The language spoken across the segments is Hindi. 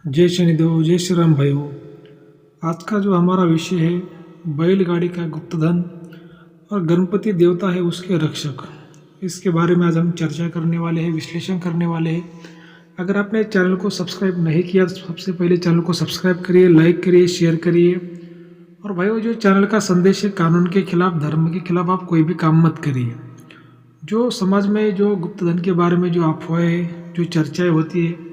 जय शनिदेव, जय श्री राम भाइयों। आज का जो हमारा विषय है बैलगाड़ी का गुप्तधन और गणपति देवता है उसके रक्षक। इसके बारे में आज हम चर्चा करने वाले हैं, विश्लेषण करने वाले हैं। अगर आपने चैनल को सब्सक्राइब नहीं किया तो सबसे पहले चैनल को सब्सक्राइब करिए, लाइक करिए, शेयर करिए। और भाइयों, जो चैनल का संदेश है कानून के खिलाफ, धर्म के खिलाफ आप कोई भी काम मत करिए। जो समाज में जो गुप्तधन के बारे में जो अफवाहें, जो चर्चाएँ होती है,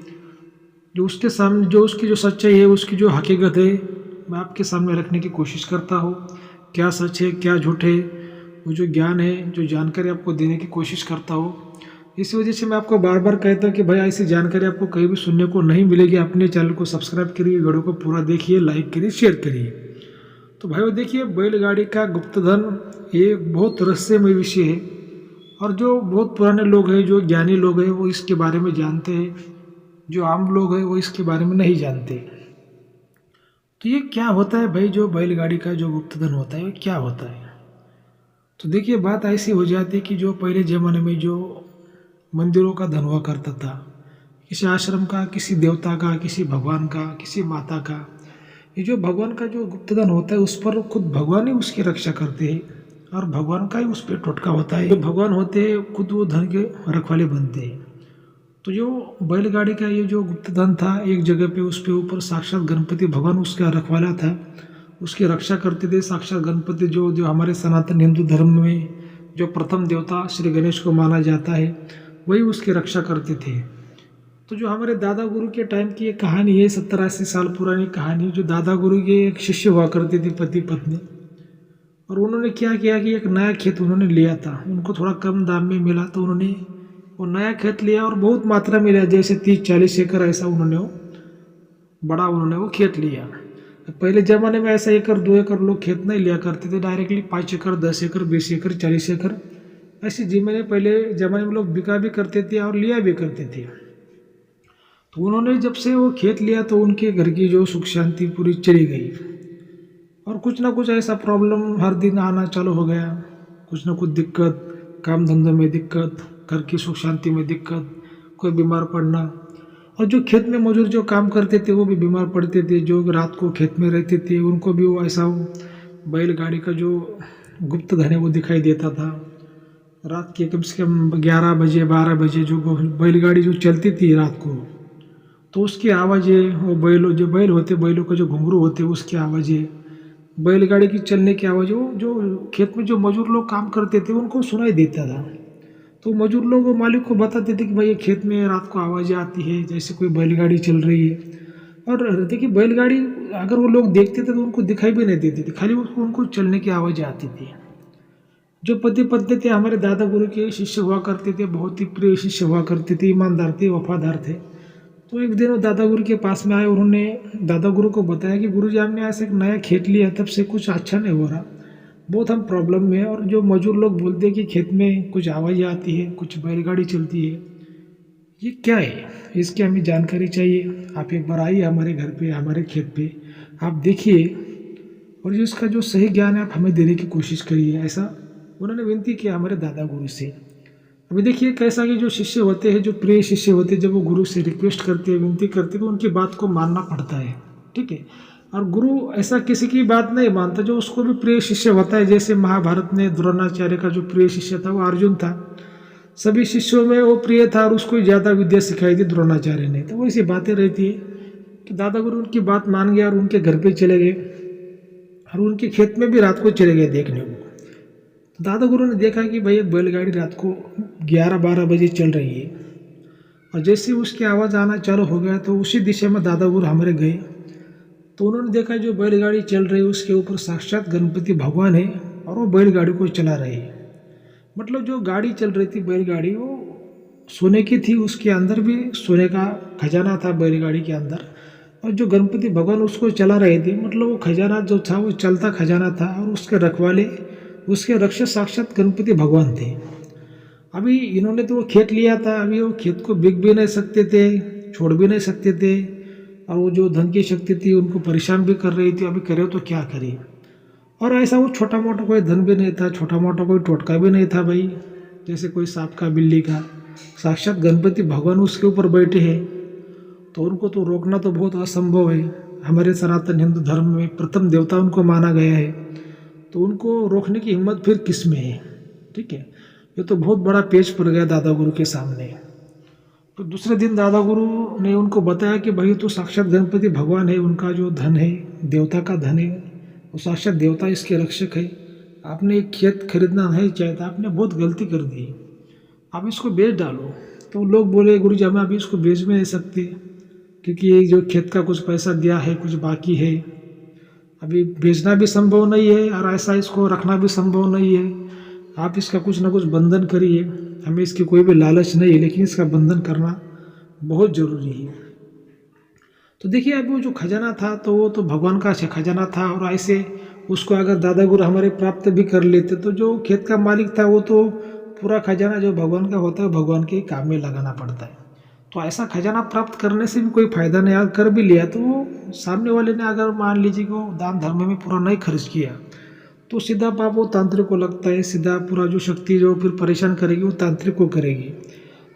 जो उसके सामने जो उसकी जो सच्चाई है, उसकी जो हकीकत है, मैं आपके सामने रखने की कोशिश करता हूँ। क्या सच है, क्या झूठ है, वो जो ज्ञान है, जो जानकारी आपको देने की कोशिश करता हूँ। इसी वजह से मैं आपको बार बार कहता हूँ कि भाई ऐसी जानकारी आपको कहीं भी सुनने को नहीं मिलेगी। अपने चैनल को सब्सक्राइब करिए, वीडियो को पूरा देखिए, लाइक करिए, शेयर करिए। तो भाइयों देखिए, बैलगाड़ी का गुप्तधन ये बहुत रहस्यमय विषय है और जो बहुत पुराने लोग हैं, जो ज्ञानी लोग हैं, वो इसके बारे में जानते हैं। जो आम लोग हैं वो इसके बारे में नहीं जानते। तो ये क्या होता है भाई, जो बैलगाड़ी का जो गुप्तधन होता है, क्या होता है? तो देखिए, बात ऐसी हो जाती है कि जो पहले ज़माने में जो मंदिरों का धन हुआ करता था, किसी आश्रम का, किसी देवता का, किसी भगवान का, किसी माता का, ये जो भगवान का जो गुप्तधन होता है उस पर खुद भगवान ही उसकी रक्षा करते हैं और भगवान का ही उस पर टोटका होता है। जो भगवान होते हैं खुद वो धन के रखवाले बनते हैं। तो जो बैलगाड़ी का ये जो गुप्तधन था, एक जगह पे उस पे ऊपर साक्षात गणपति भगवान उसका रखवाला था, उसकी रक्षा करते थे। साक्षात गणपति जो जो हमारे सनातन हिंदू धर्म में जो प्रथम देवता श्री गणेश को माना जाता है, वही उसकी रक्षा करते थे। तो जो हमारे दादा गुरु के टाइम की ये कहानी है, 70-80 साल पुरानी कहानी। जो दादा गुरु के एक शिष्य हुआ करते थे, पति पत्नी, और उन्होंने क्या किया कि एक नया खेत उन्होंने लिया था। उनको थोड़ा कम दाम में मिला तो उन्होंने वो नया खेत लिया और बहुत मात्रा में लिया, जैसे 30-40 एकड़ ऐसा उन्होंने वो खेत लिया। पहले ज़माने में ऐसा 1-2 एकड़ लोग खेत नहीं लिया करते थे, डायरेक्टली 5 एकड़, 10 एकड़, 20 एकड़, 40 एकड़ ऐसी ज़मीनें पहले ज़माने में लोग बिका भी करते थे और लिया भी करते थे। तो उन्होंने जब से वो खेत लिया तो उनके घर की जो सुख शांति पूरी चली गई और कुछ ना कुछ ऐसा प्रॉब्लम हर दिन आना चालू हो गया। कुछ ना कुछ दिक्कत, काम धंधों में दिक्कत, घर की सुख शांति में दिक्कत, कोई बीमार पड़ना। और जो खेत में मजदूर जो काम करते थे वो भी बीमार पड़ते थे। जो रात को खेत में रहते थे उनको भी वो ऐसा बैलगाड़ी का जो गुप्त धन है वो दिखाई देता था। रात के कम से कम 11 बजे 12 बजे जो बैलगाड़ी जो चलती थी रात को, तो उसकी आवाज़ें, वो जो बैल होते, बैलों का जो घुंघरू होते उसकी आवाज़ें, बैलगाड़ी की चलने की आवाज़, वो जो खेत में जो मजदूर लोग काम करते थे उनको सुनाई देता था। तो मजदूर लोग मालिक को बताते थे कि भाई ये खेत में रात को आवाज़ें आती है, जैसे कोई बैलगाड़ी चल रही है। और देखिए, बैलगाड़ी अगर वो लोग देखते थे तो उनको दिखाई भी नहीं देती थी, खाली उनको चलने की आवाज़ें आती थी। जो पति पत्नी थे, हमारे दादा गुरु के शिष्य हुआ करते थे, बहुत ही प्रिय शिष्य हुआ करते थे, ईमानदार थे, वफादार थे। तो एक दिन वो दादा गुरु के पास में आए, उन्होंने दादा गुरु को बताया कि गुरु जी, हमने ऐसे एक नया खेत लिया, तब से कुछ अच्छा नहीं हो रहा, बहुत हम प्रॉब्लम में हैं। और जो मजदूर लोग बोलते हैं कि खेत में कुछ आवाज़ें आती है, कुछ बैलगाड़ी चलती है, ये क्या है, इसकी हमें जानकारी चाहिए। आप एक बार आइए हमारे घर पे, हमारे खेत पे, आप देखिए और इसका जो सही ज्ञान है आप हमें देने की कोशिश करिए, ऐसा उन्होंने विनती किया हमारे दादा गुरु से। अभी देखिए कैसा कि जो शिष्य होते हैं, जो प्रिय शिष्य होते हैं, जब वो गुरु से रिक्वेस्ट करते हैं, विनती करते हैं, तो उनकी बात को मानना पड़ता है, ठीक है। और गुरु ऐसा किसी की बात नहीं मानता, जो उसको भी प्रिय शिष्य होता है। जैसे महाभारत में द्रोणाचार्य का जो प्रिय शिष्य था वो अर्जुन था। सभी शिष्यों में वो प्रिय था और उसको ज़्यादा विद्या सिखाई थी द्रोणाचार्य ने। तो वैसी बातें रहती है कि दादा गुरु उनकी बात मान गया और उनके घर पे चले गए और उनके खेत में भी रात को चले गए देखने को। तो दादा गुरु ने देखा कि भाई बैलगाड़ी रात को 11-12 बजे चल रही है, और जैसे उसकी आवाज़ आना चालू हो गया तो उसी दिशा में दादा गुरु हमारे गए। तो उन्होंने देखा जो बैलगाड़ी चल रही है उसके ऊपर साक्षात गणपति भगवान है और वो बैलगाड़ी को चला रहे हैं। मतलब जो गाड़ी चल रही थी बैलगाड़ी, वो सोने की थी, उसके अंदर भी सोने का खजाना था बैलगाड़ी के अंदर, और जो गणपति भगवान उसको चला रहे थे, मतलब वो खजाना जो था वो चलता खजाना था और उसके रखवाले, उसके रक्षक साक्षात गणपति भगवान थे। अभी इन्होंने तो वो खेत लिया था, अभी वो खेत को बिक भी नहीं सकते थे, छोड़ भी नहीं सकते थे, और वो जो धन की शक्ति थी उनको परेशान भी कर रही थी। अभी करे तो क्या करे। और ऐसा वो छोटा मोटा कोई धन भी नहीं था, छोटा मोटा कोई टोटका भी नहीं था भाई, जैसे कोई सांप का, बिल्ली का, साक्षात गणपति भगवान उसके ऊपर बैठे हैं। तो उनको तो रोकना तो बहुत असंभव है। हमारे सनातन हिंदू धर्म में प्रथम देवता उनको माना गया है, तो उनको रोकने की हिम्मत फिर किस में है। ठीक है, ये तो बहुत बड़ा पेच पड़ गया दादा गुरु के सामने। तो दूसरे दिन दादा गुरु ने उनको बताया कि भाई तो साक्षात गणपति भगवान है, उनका जो धन है देवता का धन है, वो साक्षात देवता इसके रक्षक है। आपने एक खेत खरीदना नहीं चाहता, था आपने बहुत गलती कर दी, आप इसको बेच डालो। तो लोग बोले गुरु जी हमें अभी इसको बेच भी नहीं सकते, क्योंकि ये जो खेत का कुछ पैसा दिया है कुछ बाकी है, अभी बेचना भी संभव नहीं है और ऐसा इसको रखना भी संभव नहीं है। आप इसका कुछ ना कुछ बंधन करिए, हमें इसकी कोई भी लालच नहीं है, लेकिन इसका बंधन करना बहुत ज़रूरी है। तो देखिए अभी वो जो खजाना था तो वो तो भगवान का खजाना था, और ऐसे उसको अगर दादा गुरु हमारे प्राप्त भी कर लेते तो जो खेत का मालिक था वो तो पूरा खजाना जो भगवान का होता है भगवान के काम में लगाना पड़ता है। तो ऐसा खजाना प्राप्त करने से भी कोई फायदा नहीं, अगर कर भी लिया तो वो सामने वाले ने अगर मान लीजिए कि वो दान धर्म में पूरा नहीं खर्च किया तो सीधा पाप वो तांत्रिक को लगता है, सीधा पूरा जो शक्ति जो फिर परेशान करेगी वो तांत्रिक को करेगी।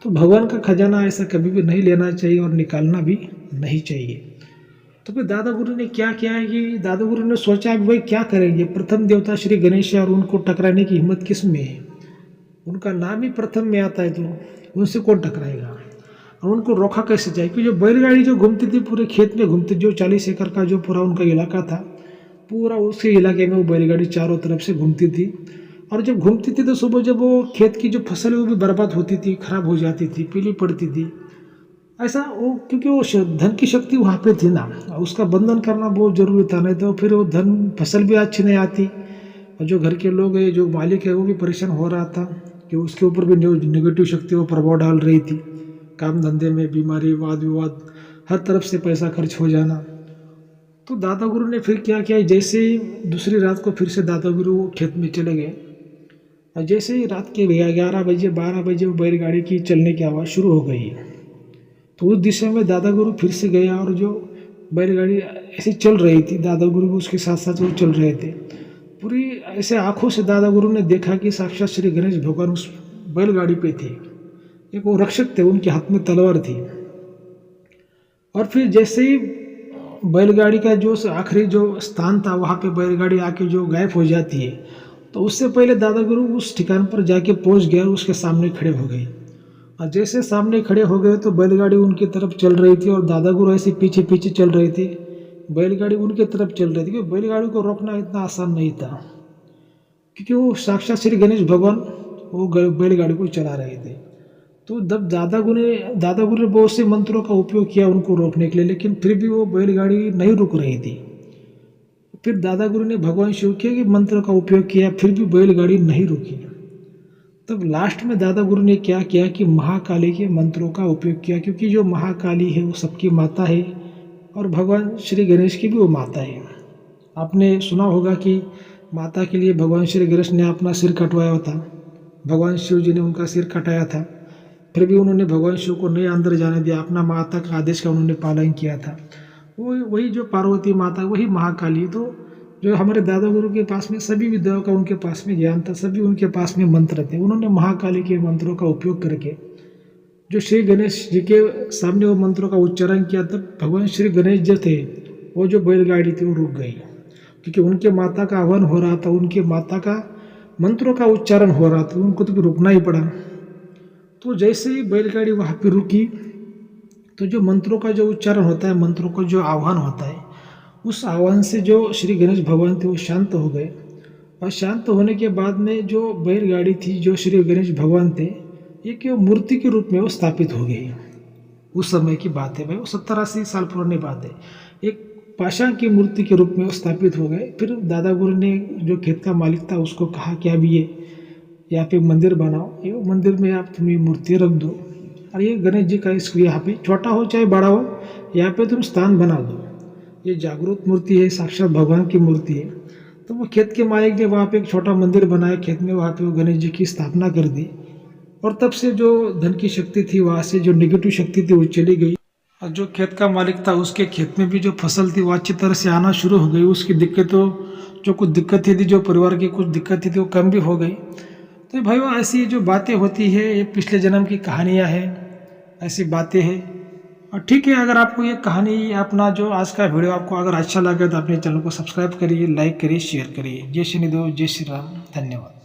तो भगवान का खजाना ऐसा कभी भी नहीं लेना चाहिए और निकालना भी नहीं चाहिए। तो फिर दादा गुरु ने क्या किया है कि दादा गुरु ने सोचा कि भाई क्या करेंगे, प्रथम देवता श्री गणेश है और उनको टकराने की हिम्मत किस में है, उनका नाम ही प्रथम में आता है, तो उनसे कौन टकराएगा और उनको रोका कैसे जाए। क्योंकि जो बैलगाड़ी जो घूमती थी पूरे खेत में घूमती, जो 40 एकड़ का जो पूरा उनका इलाका था, पूरा उसी इलाके में वो बैलगाड़ी चारों तरफ से घूमती थी। और जब घूमती थी तो सुबह जब वो खेत की जो फसल है वो भी बर्बाद होती थी, खराब हो जाती थी, पीली पड़ती थी। ऐसा वो क्योंकि वो धन की शक्ति वहाँ पे थी ना, उसका बंधन करना बहुत जरूरी था, नहीं तो फिर वो धन फसल भी अच्छी नहीं आती और जो घर के लोग है जो मालिक है वो भी परेशान हो रहा था कि उसके ऊपर भी नेगेटिव शक्ति वो प्रभाव डाल रही थी। काम धंधे में बीमारी वाद विवाद हर तरफ से पैसा खर्च हो जाना। तो दादा गुरु ने फिर क्या किया, जैसे ही दूसरी रात को फिर से दादा गुरु खेत में चले गए और जैसे ही रात के 11 बजे 12 बजे वो बैलगाड़ी की चलने की आवाज़ शुरू हो गई। तो उस दिशा में दादा गुरु फिर से गया और जो बैलगाड़ी ऐसे चल रही थी, दादा गुरु भी उसके साथ साथ वो चल रहे थे। पूरी ऐसे आंखों से दादा गुरु ने देखा कि साक्षात श्री गणेश भगवान उस बैलगाड़ी पे थे, एक वो रक्षक थे, उनके हाथ में तलवार थी। और फिर जैसे ही बैलगाड़ी का जो आखिरी जो स्थान था वहाँ पे बैलगाड़ी आके जो गायब हो जाती है, तो उससे पहले दादा गुरु उस ठिकान पर जाके पहुँच गए और उसके सामने खड़े हो गए। और जैसे सामने खड़े हो गए तो बैलगाड़ी उनकी तरफ चल रही थी और दादा गुरु ऐसे पीछे पीछे चल रहे थे, बैलगाड़ी उनके तरफ चल रही थी। क्योंकि बैलगाड़ी को रोकना इतना आसान नहीं था, क्योंकि वो साक्षात श्री गणेश भगवान वो बैलगाड़ी को चला रहे थे। तो जब दादा गुरु ने बहुत से मंत्रों का उपयोग किया उनको रोकने के लिए, लेकिन फिर भी वो बैलगाड़ी नहीं रुक रही थी। फिर दादा गुरु ने भगवान शिव के मंत्र का उपयोग किया, फिर भी बैलगाड़ी नहीं रुकी। तब लास्ट में दादा गुरु ने क्या किया कि महाकाली के मंत्रों का उपयोग किया, क्योंकि जो महाकाली है वो सबकी माता है और भगवान श्री गणेश की भी वो माता है। आपने सुना होगा कि माता के लिए भगवान श्री गणेश ने अपना सिर कटवाया था, भगवान शिव जी ने उनका सिर कटाया था, फिर भी उन्होंने भगवान शिव को नहीं अंदर जाने दिया, अपना माता का आदेश का उन्होंने पालन किया था। वही जो पार्वती माता वही महाकाली। तो जो हमारे दादा गुरु के पास में सभी विद्याओं का उनके पास में ज्ञान था, सभी उनके पास में मंत्र थे। उन्होंने महाकाली के मंत्रों का उपयोग करके जो श्री गणेश जी के सामने वो मंत्रों का उच्चारण किया, तब भगवान श्री गणेश जो थे वो जो बैलगाड़ी थी वो रुक गई, क्योंकि उनके माता का आह्वान हो रहा था, उनके माता का मंत्रों का उच्चारण हो रहा था, उनको तो भी रुकना ही पड़ा। तो जैसे ही बैलगाड़ी वहाँ पर रुकी तो जो मंत्रों का जो उच्चारण होता है, मंत्रों का जो आह्वान होता है, उस आह्वान से जो श्री गणेश भगवान थे वो शांत हो गए। और शांत होने के बाद में जो बैलगाड़ी थी, जो श्री गणेश भगवान थे, एक मूर्ति के रूप में वो स्थापित हो गई। उस समय की बात है भाई, वो 70-80 साल पुरानी बात है। एक पाषाण की मूर्ति के रूप में वो स्थापित हो गए। फिर दादा गुरु ने जो खेत का मालिक था उसको कहा कि अब ये यहाँ पे मंदिर बनाओ, ये मंदिर में आप तुम ये मूर्ति रख दो और ये गणेश जी का इसको यहाँ पे छोटा हो चाहे बड़ा हो, यहाँ पे तुम स्थान बना दो। ये जागरूक मूर्ति है, साक्षात भगवान की मूर्ति है। तो वो खेत के मालिक ने वहाँ पे एक छोटा मंदिर बनाया खेत में, वहाँ पे वो गणेश जी की स्थापना कर दी। और तब से जो धन की शक्ति थी, वहाँ से जो नेगेटिव शक्ति थी वो चली गई। और जो खेत का मालिक था उसके खेत में भी जो फसल थी वो अच्छी तरह से आना शुरू हो गई। उसकी दिक्कतों जो कुछ दिक्कतें थी, जो परिवार की कुछ दिक्कतें थी वो कम भी हो गई। तो भाई वो ऐसी जो बातें होती है, ये पिछले जन्म की कहानियाँ हैं, ऐसी बातें हैं। और ठीक है, अगर आपको ये कहानी अपना जो आज का वीडियो आपको अगर अच्छा लगे तो अपने चैनल को सब्सक्राइब करिए, लाइक करिए, शेयर करिए। जय श्री निधो, जय श्री राम, धन्यवाद।